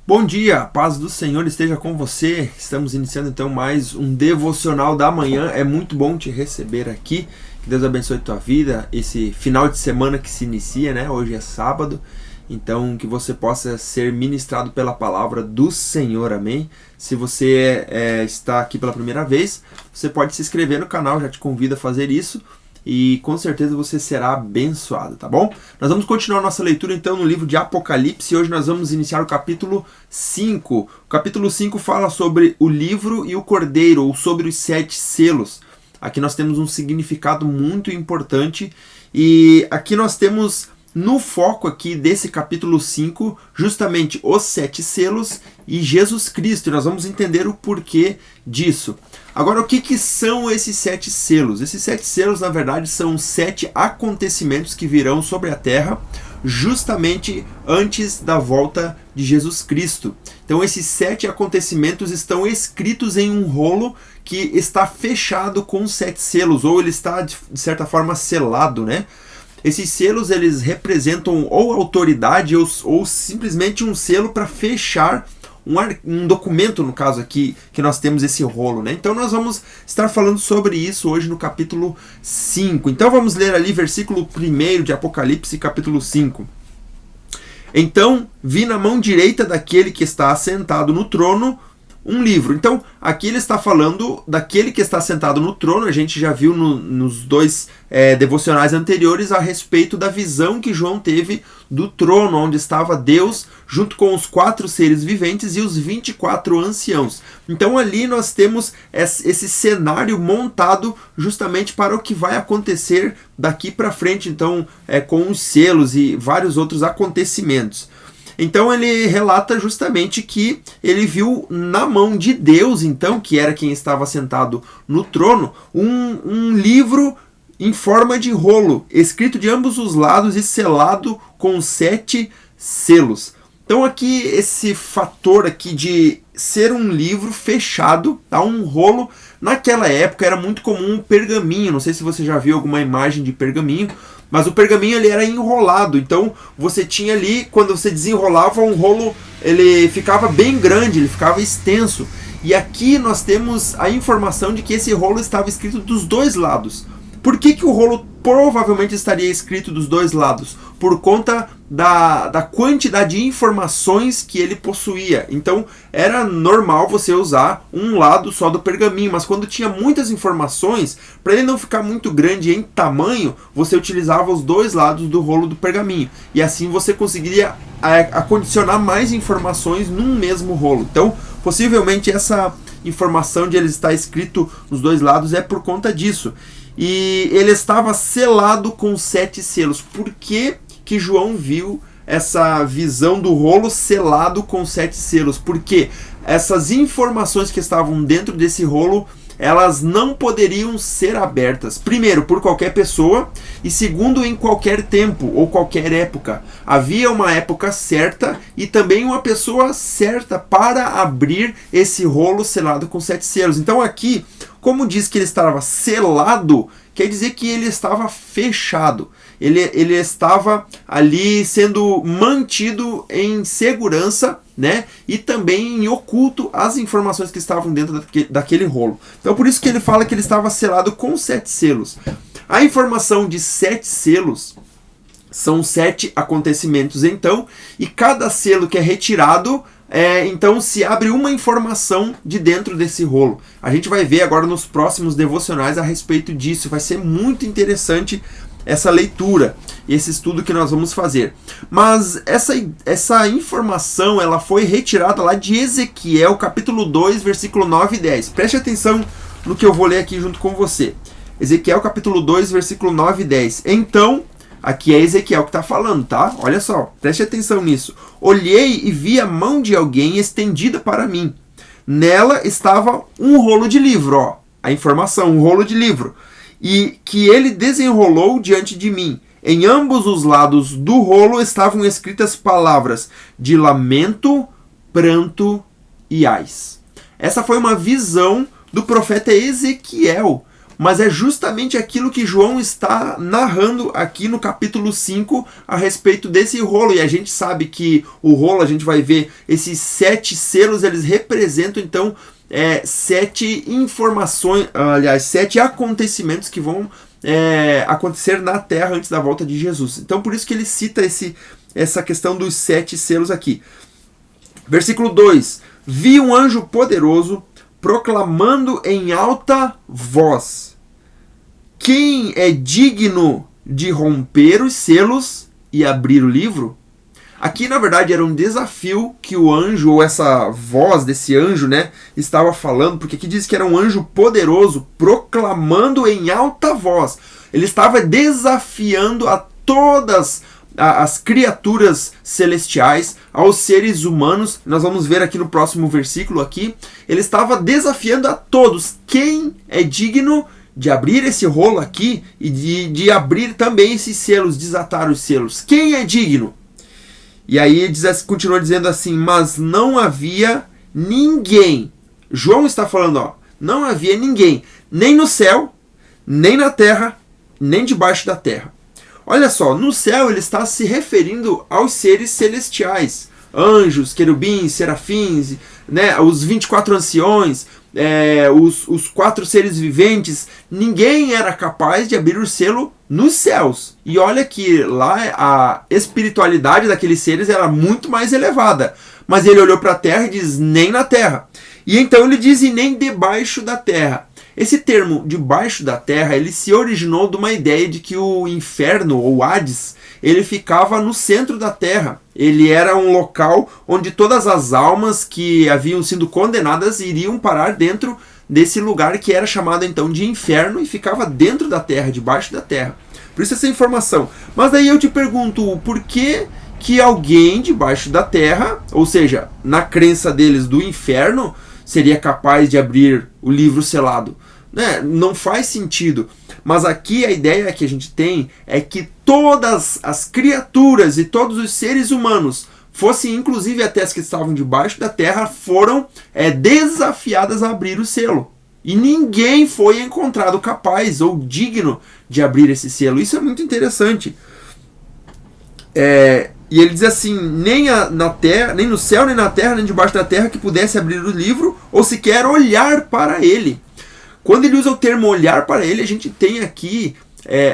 Bom dia, a paz do Senhor esteja com você. Estamos iniciando então mais um devocional da manhã. É muito bom te receber aqui. Que Deus abençoe a tua vida. Esse final de semana que se inicia, né? Hoje é sábado. Então que você possa ser ministrado pela palavra do Senhor, amém? Se você está aqui pela primeira vez, você pode se inscrever no canal, já te convido a fazer isso. E com certeza você será abençoado, tá bom? Nós vamos continuar nossa leitura então no livro de Apocalipse. Hoje nós vamos iniciar o capítulo 5. O capítulo 5 fala sobre o livro e o cordeiro, ou sobre os 7 selos. Aqui nós temos um significado muito importante e aqui nós temos no foco aqui desse capítulo 5 justamente os 7 selos e Jesus Cristo. E nós vamos entender o porquê disso. Agora, o que são esses 7 selos? Esses 7 selos, na verdade, são 7 acontecimentos que virão sobre a Terra justamente antes da volta de Jesus Cristo. Então, esses 7 acontecimentos estão escritos em um rolo que está fechado com 7 selos, ou ele está, de certa forma, selado, né? Esses selos, eles representam ou autoridade ou simplesmente um selo para fechar um documento, no caso aqui, que nós temos esse rolo, né? Então nós vamos estar falando sobre isso hoje no capítulo 5. Então vamos ler ali versículo 1 de Apocalipse, capítulo 5. Então vi na mão direita daquele que está assentado no trono um livro. Então, aqui ele está falando daquele que está sentado no trono. A gente já viu nos dois devocionais anteriores a respeito da visão que João teve do trono, onde estava Deus, junto com os 4 seres viventes e os 24 anciãos. Então, ali nós temos esse cenário montado justamente para o que vai acontecer daqui para frente, então, com os selos e vários outros acontecimentos. Então ele relata justamente que ele viu na mão de Deus, então, que era quem estava sentado no trono, um livro em forma de rolo, escrito de ambos os lados e selado com 7 selos. Então aqui esse fator aqui de ser um livro fechado, tá? Um rolo, naquela época era muito comum um pergaminho, não sei se você já viu alguma imagem de pergaminho, mas o pergaminho ele era enrolado, então você tinha ali, quando você desenrolava um rolo, ele ficava bem grande, ele ficava extenso. E aqui nós temos a informação de que esse rolo estava escrito dos dois lados. Por que o rolo provavelmente estaria escrito dos dois lados? Por conta da quantidade de informações que ele possuía. Então era normal você usar um lado só do pergaminho, mas quando tinha muitas informações, para ele não ficar muito grande em tamanho, você utilizava os dois lados do rolo do pergaminho. E assim você conseguiria acondicionar mais informações num mesmo rolo. Então, possivelmente essa informação de ele estar escrito nos dois lados é por conta disso. E ele estava selado com 7 selos. Por que João viu essa visão do rolo selado com 7 selos? Porque essas informações que estavam dentro desse rolo, elas não poderiam ser abertas. Primeiro, por qualquer pessoa. E segundo, em qualquer tempo ou qualquer época. Havia uma época certa e também uma pessoa certa para abrir esse rolo selado com 7 selos. Então aqui, como diz que ele estava selado, quer dizer que ele estava fechado. Ele estava ali sendo mantido em segurança, né? E também em oculto as informações que estavam dentro daquele rolo. Então por isso que ele fala que ele estava selado com 7 selos. A informação de 7 selos são 7 acontecimentos, então, e cada selo que é retirado, então se abre uma informação de dentro desse rolo. A gente vai ver agora nos próximos devocionais a respeito disso. Vai ser muito interessante essa leitura, esse estudo que nós vamos fazer. Mas essa informação ela foi retirada lá de Ezequiel, capítulo 2, versículo 9 e 10. Preste atenção no que eu vou ler aqui junto com você. Ezequiel, capítulo 2, versículo 9 e 10. Então, aqui é Ezequiel que está falando, tá? Olha só, preste atenção nisso. Olhei e vi a mão de alguém estendida para mim. Nela estava um rolo de livro, ó. A informação, um rolo de livro. E que ele desenrolou diante de mim. Em ambos os lados do rolo estavam escritas palavras de lamento, pranto e ais. Essa foi uma visão do profeta Ezequiel. mas é justamente aquilo que João está narrando aqui no capítulo 5 a respeito desse rolo. E a gente sabe que o rolo, a gente vai ver, esses 7 selos, eles representam então 7 informações, aliás, 7 acontecimentos que vão acontecer na Terra antes da volta de Jesus. Então por isso que ele cita essa questão dos 7 selos aqui. Versículo 2: Vi um anjo poderoso proclamando em alta voz: quem é digno de romper os selos e abrir o livro? Aqui, na verdade, era um desafio que o anjo, ou essa voz desse anjo, né, estava falando, porque aqui diz que era um anjo poderoso proclamando em alta voz. Ele estava desafiando a todas as criaturas celestiais, aos seres humanos. Nós vamos ver aqui no próximo versículo aqui. Ele estava desafiando a todos. Quem é digno de abrir esse rolo aqui e de abrir também esses selos, desatar os selos? Quem é digno? E aí continua dizendo assim: mas não havia ninguém. João está falando, não havia ninguém, nem no céu, nem na terra, nem debaixo da terra. Olha só, no céu ele está se referindo aos seres celestiais, anjos, querubins, serafins, né, os 24 anciões, os 4 seres viventes. Ninguém era capaz de abrir o selo nos céus. E olha que lá a espiritualidade daqueles seres era muito mais elevada. Mas ele olhou para a terra e diz: nem na terra. E então ele diz: e nem debaixo da terra. Esse termo debaixo da terra, ele se originou de uma ideia de que o inferno, ou Hades, ele ficava no centro da terra. Ele era um local onde todas as almas que haviam sido condenadas iriam parar dentro desse lugar que era chamado então de inferno e ficava dentro da terra, debaixo da terra. Por isso essa informação. Mas daí eu te pergunto, por que alguém debaixo da terra, ou seja, na crença deles do inferno, seria capaz de abrir o livro selado? Né? Não faz sentido. Mas aqui a ideia que a gente tem é que todas as criaturas e todos os seres humanos, fossem inclusive até as que estavam debaixo da terra, foram desafiadas a abrir o selo. E ninguém foi encontrado capaz ou digno de abrir esse selo. Isso é muito interessante. E ele diz assim: nem na terra, nem no céu, nem na terra, nem debaixo da terra que pudesse abrir o livro ou sequer olhar para ele. Quando ele usa o termo olhar para ele, a gente tem aqui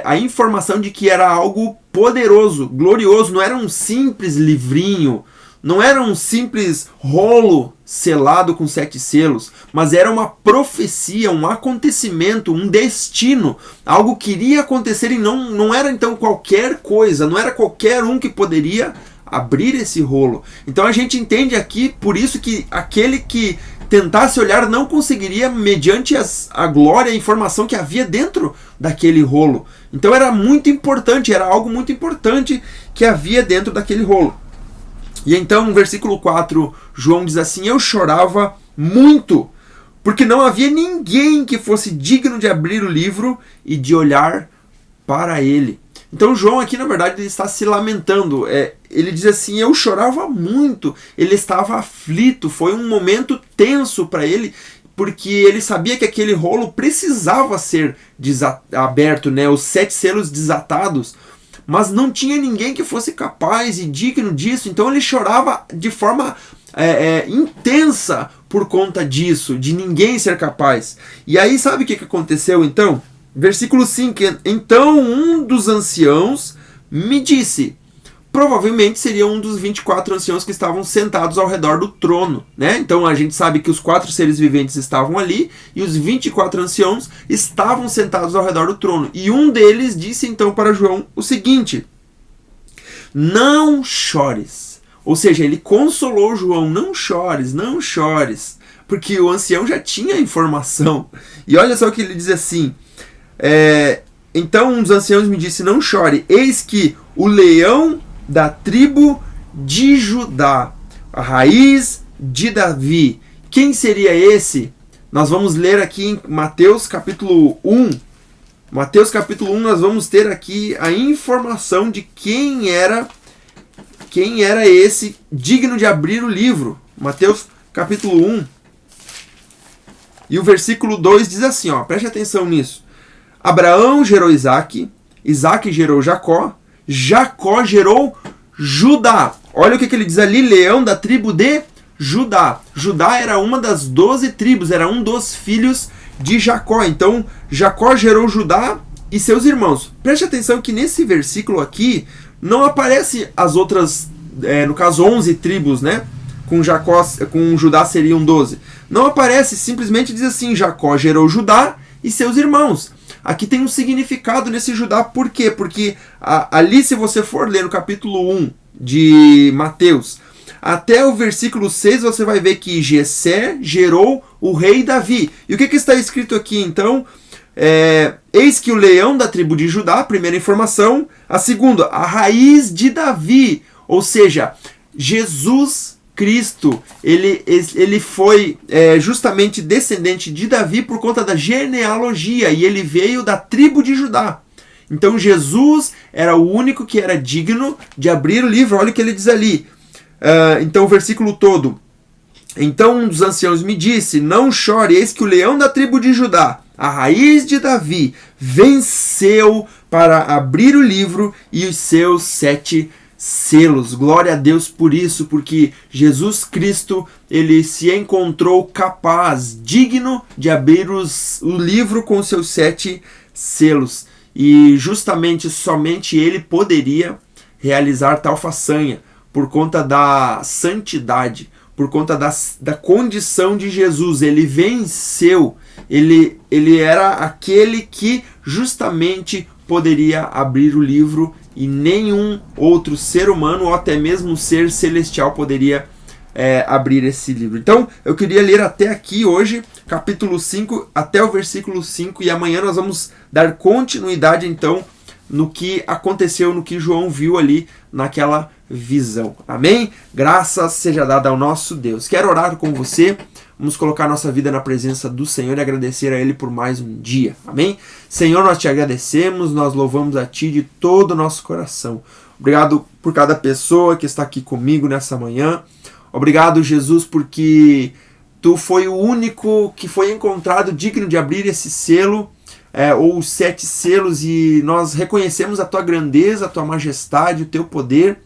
a informação de que era algo poderoso, glorioso. Não era um simples livrinho, não era um simples rolo selado com 7 selos, mas era uma profecia, um acontecimento, um destino, algo que iria acontecer. E não era então qualquer coisa, não era qualquer um que poderia abrir esse rolo. Então a gente entende aqui, por isso que aquele que tentasse olhar não conseguiria, mediante a glória e a informação que havia dentro daquele rolo. Então era muito importante, era algo muito importante que havia dentro daquele rolo. E então no versículo 4, João diz assim: eu chorava muito, porque não havia ninguém que fosse digno de abrir o livro e de olhar para ele. Então João aqui, na verdade, ele está se lamentando. Ele diz assim: eu chorava muito, ele estava aflito, foi um momento tenso para ele, porque ele sabia que aquele rolo precisava ser aberto, né? Os 7 selos desatados, mas não tinha ninguém que fosse capaz e digno disso. Então ele chorava de forma intensa por conta disso, de ninguém ser capaz. E aí sabe o que aconteceu então? Versículo 5, então um dos anciãos me disse, provavelmente seria um dos 24 anciãos que estavam sentados ao redor do trono, né? Então a gente sabe que os 4 seres viventes estavam ali e os 24 anciãos estavam sentados ao redor do trono. E um deles disse então para João o seguinte: não chores. Ou seja, ele consolou João: não chores, não chores. Porque o ancião já tinha informação. E olha só o que ele diz assim: então um dos anciãos me disse, não chore, eis que o leão da tribo de Judá, a raiz de Davi. Quem seria esse? Nós vamos ler aqui em Mateus capítulo 1. Mateus capítulo 1 nós vamos ter aqui a informação de quem era esse digno de abrir o livro. Mateus capítulo 1. E o versículo 2 diz assim, preste atenção nisso. Abraão gerou Isaac, Isaac gerou Jacó, Jacó gerou Judá. Olha o que ele diz ali, leão da tribo de Judá. Judá era uma das 12 tribos, era um dos filhos de Jacó. Então, Jacó gerou Judá e seus irmãos. Preste atenção que nesse versículo aqui não aparece as outras, no caso 11 tribos, né? Com Judá seriam 12. Não aparece, simplesmente diz assim, Jacó gerou Judá e seus irmãos. Aqui tem um significado nesse Judá, por quê? Porque ali, se você for ler no capítulo 1 de Mateus, até o versículo 6, você vai ver que Jessé gerou o rei Davi. E o que está escrito aqui, então? Eis que o leão da tribo de Judá, primeira informação. A segunda, a raiz de Davi. Ou seja, Jesus Cristo, ele foi justamente descendente de Davi por conta da genealogia, e ele veio da tribo de Judá. Então Jesus era o único que era digno de abrir o livro. Olha o que ele diz ali. Então o versículo todo. Então um dos anciãos me disse, não chore, eis que o leão da tribo de Judá, a raiz de Davi, venceu para abrir o livro e os seus 7 selos. Glória a Deus por isso, porque Jesus Cristo, ele se encontrou capaz, digno de abrir o livro com seus 7 selos. E justamente somente ele poderia realizar tal façanha, por conta da santidade, por conta da condição de Jesus. Ele venceu, ele era aquele que justamente poderia abrir o livro, e nenhum outro ser humano ou até mesmo ser celestial poderia abrir esse livro. Então eu queria ler até aqui hoje, capítulo 5 até o versículo 5, e amanhã nós vamos dar continuidade então no que aconteceu, no que João viu ali naquela visão. Amém? Graças seja dada ao nosso Deus. Quero orar com você. Vamos colocar nossa vida na presença do Senhor e agradecer a Ele por mais um dia. Amém? Senhor, nós te agradecemos, nós louvamos a Ti de todo o nosso coração. Obrigado por cada pessoa que está aqui comigo nessa manhã. Obrigado, Jesus, porque Tu foi o único que foi encontrado digno de abrir esse selo, ou os 7 selos, e nós reconhecemos a Tua grandeza, a Tua majestade, o Teu poder.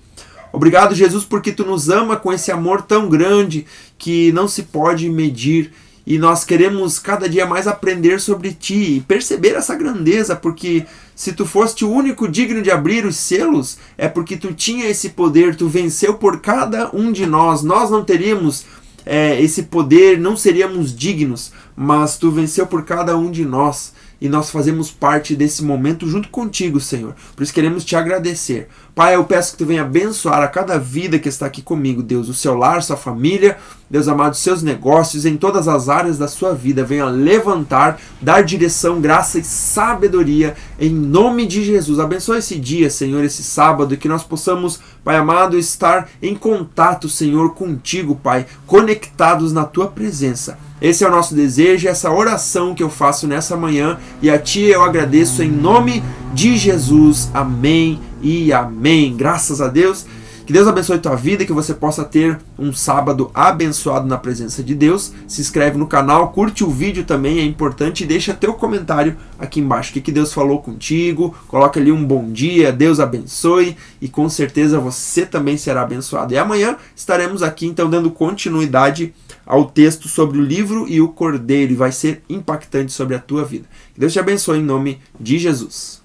Obrigado, Jesus, porque Tu nos ama com esse amor tão grande que não se pode medir, e nós queremos cada dia mais aprender sobre Ti e perceber essa grandeza, porque se Tu foste o único digno de abrir os selos, é porque Tu tinha esse poder, Tu venceu por cada um de nós. Nós não teríamos esse poder, não seríamos dignos, mas Tu venceu por cada um de nós. E nós fazemos parte desse momento junto contigo, Senhor. Por isso queremos te agradecer. Pai, eu peço que Tu venha abençoar a cada vida que está aqui comigo, Deus. O seu lar, sua família, Deus amado, seus negócios, em todas as áreas da sua vida. Venha levantar, dar direção, graça e sabedoria, em nome de Jesus. Abençoe esse dia, Senhor, esse sábado, que nós possamos, Pai amado, estar em contato, Senhor, contigo, Pai, conectados na Tua presença. Esse é o nosso desejo, essa oração que eu faço nessa manhã, e a Ti eu agradeço em nome de Jesus. Amém e amém. Graças a Deus. Que Deus abençoe tua vida, que você possa ter um sábado abençoado na presença de Deus. Se inscreve no canal, curte o vídeo também, é importante, e deixa teu comentário aqui embaixo. O que Deus falou contigo, coloca ali um bom dia, Deus abençoe, e com certeza você também será abençoado. E amanhã estaremos aqui então dando continuidade ao texto sobre o livro e o cordeiro, e vai ser impactante sobre a tua vida. Que Deus te abençoe em nome de Jesus.